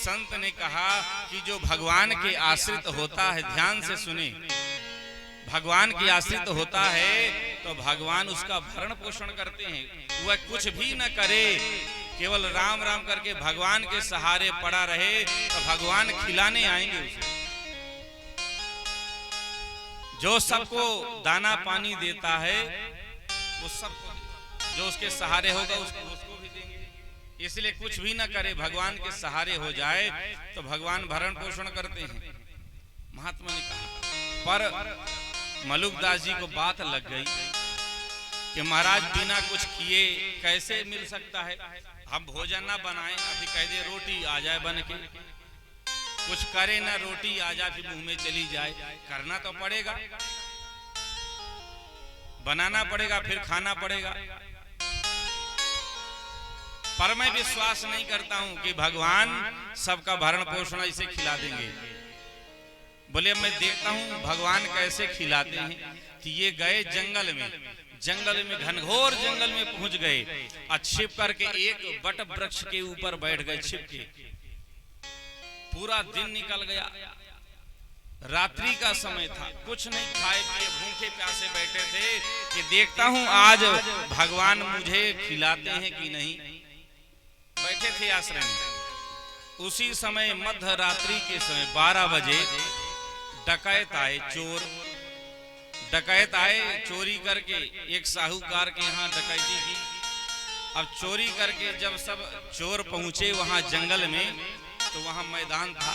संत ने कहा कि जो भगवान के आश्रित होता है, ध्यान से सुने, भगवान के आश्रित होता है तो भगवान उसका भरण पोषण करते हैं। वह कुछ भी न करे, केवल राम राम करके भगवान के सहारे पड़ा रहे तो भगवान खिलाने आएंगे उसे। जो सबको दाना पानी देता है वो सबको, जो उसके सहारे होगा उसको भी देंगे। इसलिए कुछ भी न करे, भगवान के सहारे हो जाए तो भगवान भरण पोषण करते हैं, महात्मा ने कहा। पर मलुकदास जी को बात लग गई कि महाराज बिना कुछ किए कैसे मिल सकता है, हम भोजन ना बनाएं, अभी कह दे रोटी आ जाए बन के, कुछ करे ना रोटी आ जाए फिर मुंह में चली जाए, करना तो पड़ेगा, बनाना पड़ेगा, फिर खाना पड़ेगा। पर मैं विश्वास नहीं करता हूं कि भगवान सबका भरण पोषण ऐसे खिला देंगे। बोले मैं देखता हूं भगवान कैसे खिलाते हैं। कि ये गए जंगल में घनघोर जंगल में पहुंच गए, छिप करके एक बट वृक्ष के ऊपर बैठ गए छिप के। पूरा दिन निकल गया, रात्रि का समय था, कुछ नहीं खाए पिए भूखे प्यासे बैठे थे कि देखता हूं आज भगवान मुझे खिलाते हैं कि नहीं। बैठे थे आश्रम में। उसी समय मध्य रात्रि के समय 12 बजे डकैत आए, डकैत आए चोरी करके, एक साहूकार के यहाँ डकैती की। अब चोरी करके जब सब चोर पहुंचे वहां जंगल में तो वहां मैदान था,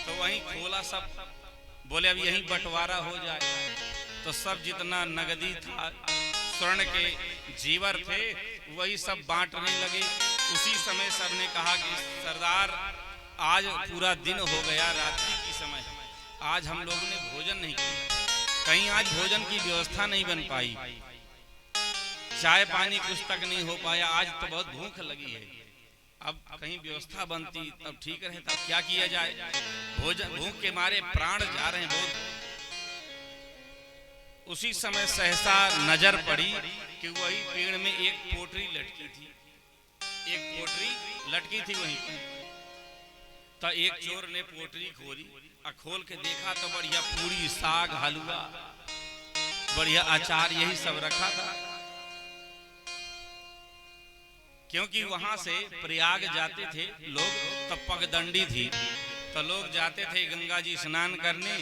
तो वहीं खोला सब, बोले अब यहीं बंटवारा हो जाए। तो सब जितना नगदी था, स्वर्ण के जीवर थे, वही सब बांटने लगे। उसी समय सबने कहा कि सरदार आज पूरा दिन हो गया, रात्रि की समय, आज हम लोगों ने भोजन नहीं किया, कहीं आज भोजन की व्यवस्था नहीं बन पाई, चाय पानी कुछ तक नहीं हो पाया, आज तो बहुत भूख लगी है, अब कहीं व्यवस्था बनती तब ठीक रहे, तब क्या किया जाए, भोजन भूख के मारे प्राण जा रहे हैं बहुत। उसी समय सहसा नजर पड़ी कि वही पेड़ में एक पोटरी लटकी थी, एक पोटरी लटकी थी वहीं पर। तो एक चोर ने पोटरी खोली और खोल के देखा तो बढ़िया पूरी, साग, हलवा, बढ़िया अचार, यही सब रखा था। क्योंकि वहां से प्रयाग जाते थे लोग, तब पगडंडी थी, तो लोग जाते थे गंगा जी स्नान करने।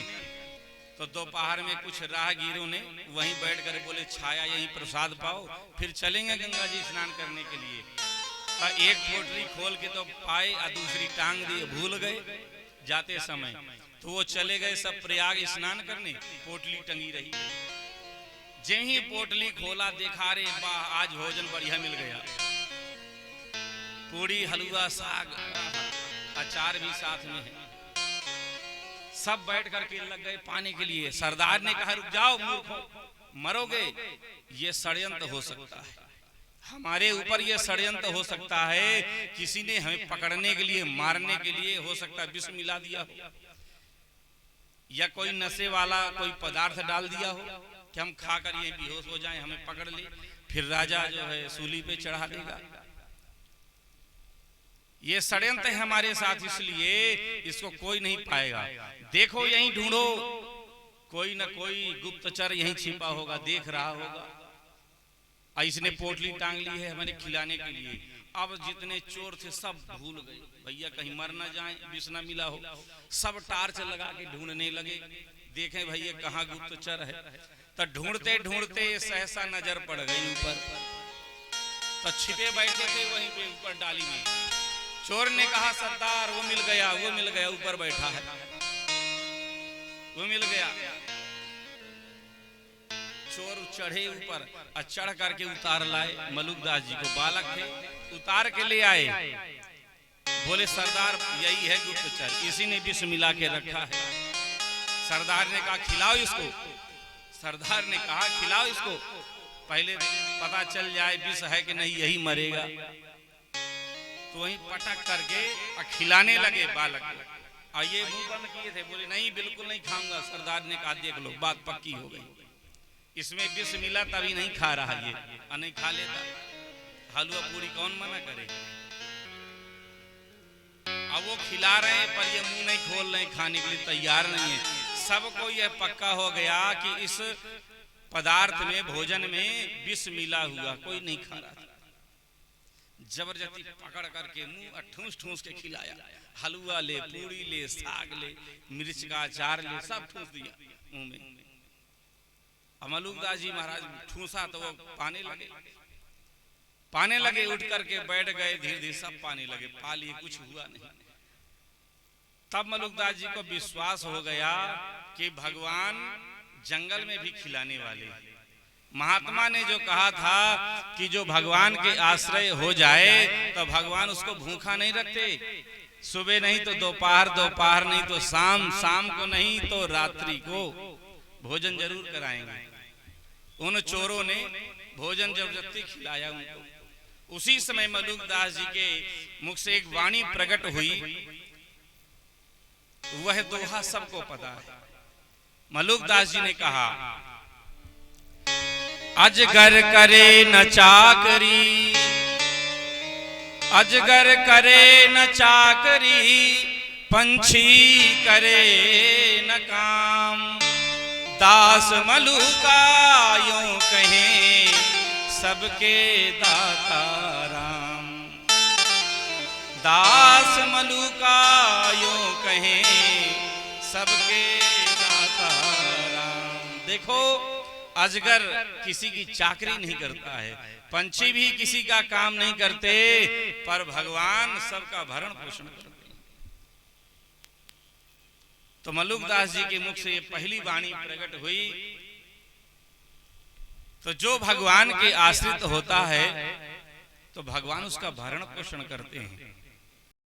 तो दोपहर में कुछ राहगीरों ने वहीं बैठ कर बोले छाया यहीं प्रसाद पाओ, फिर चलेंगे गंगा जी स्नान करने के लिए। तो एक पोटरी खोल के तो पाए और दूसरी टांग दी, भूल गए जाते समय, तो वो चले गए सब प्रयाग स्नान करने, पोटली टंगी रही। जे ही पोटली खोला देखा रे वाह आज भोजन बढ़िया मिल गया, पूड़ी, हलवा, साग, अचार भी साथ में है। सब बैठ करके लग गए पाने के लिए। सरदार ने कहा रुक जाओ मूर्खों, मरोगे, ये षड्यंत्र हो सकता है, हमारे ऊपर ये षड्यंत्र हो सकता है, किसी ने हमें पकड़ने के लिए, मारने के लिए हो सकता है विष मिला दिया हो, या कोई नशे वाला कोई पदार्थ डाल दिया हो कि हम खाकर ये बेहोश हो जाएं, हमें पकड़ ले, फिर राजा जो है सूली पे चढ़ा देगा। ये षड्यंत्र है हमारे साथ, इसलिए इसको कोई नहीं पाएगा। देखो यहीं ढूंढो, कोई न कोई गुप्तचर यहीं छिपा होगा, देख रहा होगा। इसने पोटली टांग ली है हमें खिलाने के लिए। अब जितने चोर थे सब भूल गए, भैया कहीं मर ना जाए, विष ना मिला हो। सब टार्च लगा के ढूंढने लगे, देखें भैया कहाँ गुप्तचर है। तो ढूंढते ढूंढते सहसा नजर पड़ गई ऊपर, तो छिपे बैठे थे वहीं पे ऊपर डाली में। चोर ने कहा सरदार वो मिल गया, वो मिल गया, ऊपर बैठा है, वो मिल गया। चोर चढ़े ऊपर और चढ़ करके उतार लाए मलुकदास जी को, बालक थे, उतार के ले आए। बोले सरदार यही है गुप्तचर, इसी ने विष मिला के रखा है। सरदार ने कहा खिलाओ इसको, सरदार ने कहा खिलाओ इसको, पहले पता चल जाए विष है कि नहीं, यही मरेगा। तो वहीं पटक करके और खिलाने लगे बालक को, और ये मुंह बंद किए थे, बोले नहीं बिल्कुल नहीं खाऊंगा। सरदार ने कहा देख लो बात पक्की हो गई, इसमें विष मिला तभी नहीं खा रहा ये, और नहीं खा लेता हलवा पूरी कौन मना करे। अब वो खिला रहे हैं पर ये मुंह नहीं खोल रहे, खाने के लिए तैयार नहीं है। सबको यह पक्का हो गया कि इस पदार्थ में, भोजन में विष मिला हुआ, कोई नहीं खा रहा। जबरदस्ती पकड़ करके मुंह ठूस ठूस के खिलाया। हलवा ले, पूरी ले, साग ले, मिर्च का अचार ले, सब ठूस दिया मुंह में। मलुकदास जी महाराज ठूसा तो वो पाने लगे, उठ करके बैठ गए, धीरे धीरे सब पाने लगे, पा लिए, कुछ हुआ नहीं। तब मलुकदास जी को विश्वास हो गया कि भगवान जंगल में भी खिलाने वाले। महात्मा ने जो कहा था कि जो भगवान के आश्रय हो जाए तो भगवान उसको भूखा नहीं रखते। सुबह नहीं तो दोपहर, दोपहर नहीं तो शाम, शाम को नहीं तो रात्रि को भोजन जरूर कराएंगे। उन चोरों ने भोजन जबरदस्ती खिलाया उनको। उसी समय मलुकदास जी के मुख से एक वाणी प्रकट हुई, वह दोहा सबको पता है। मलुकदास जी ने कहा, अजगर करे न चाकरी, अजगर करे न चाकरी, पंछी करे न काम। दास मलुका यूं कहें सबके दाता राम। दास मलुका यूं कहें सबके दाता राम। देखो, अजगर किसी की चाकरी नहीं करता है, पंछी भी किसी का काम नहीं करते, पर भगवान सबका भरण पोषण करते हैं। तो मलुकदास जी के मुख से ये पहली वाणी प्रकट हुई। तो जो भगवान के आश्रित होता है तो भगवान उसका भरण पोषण करते हैं।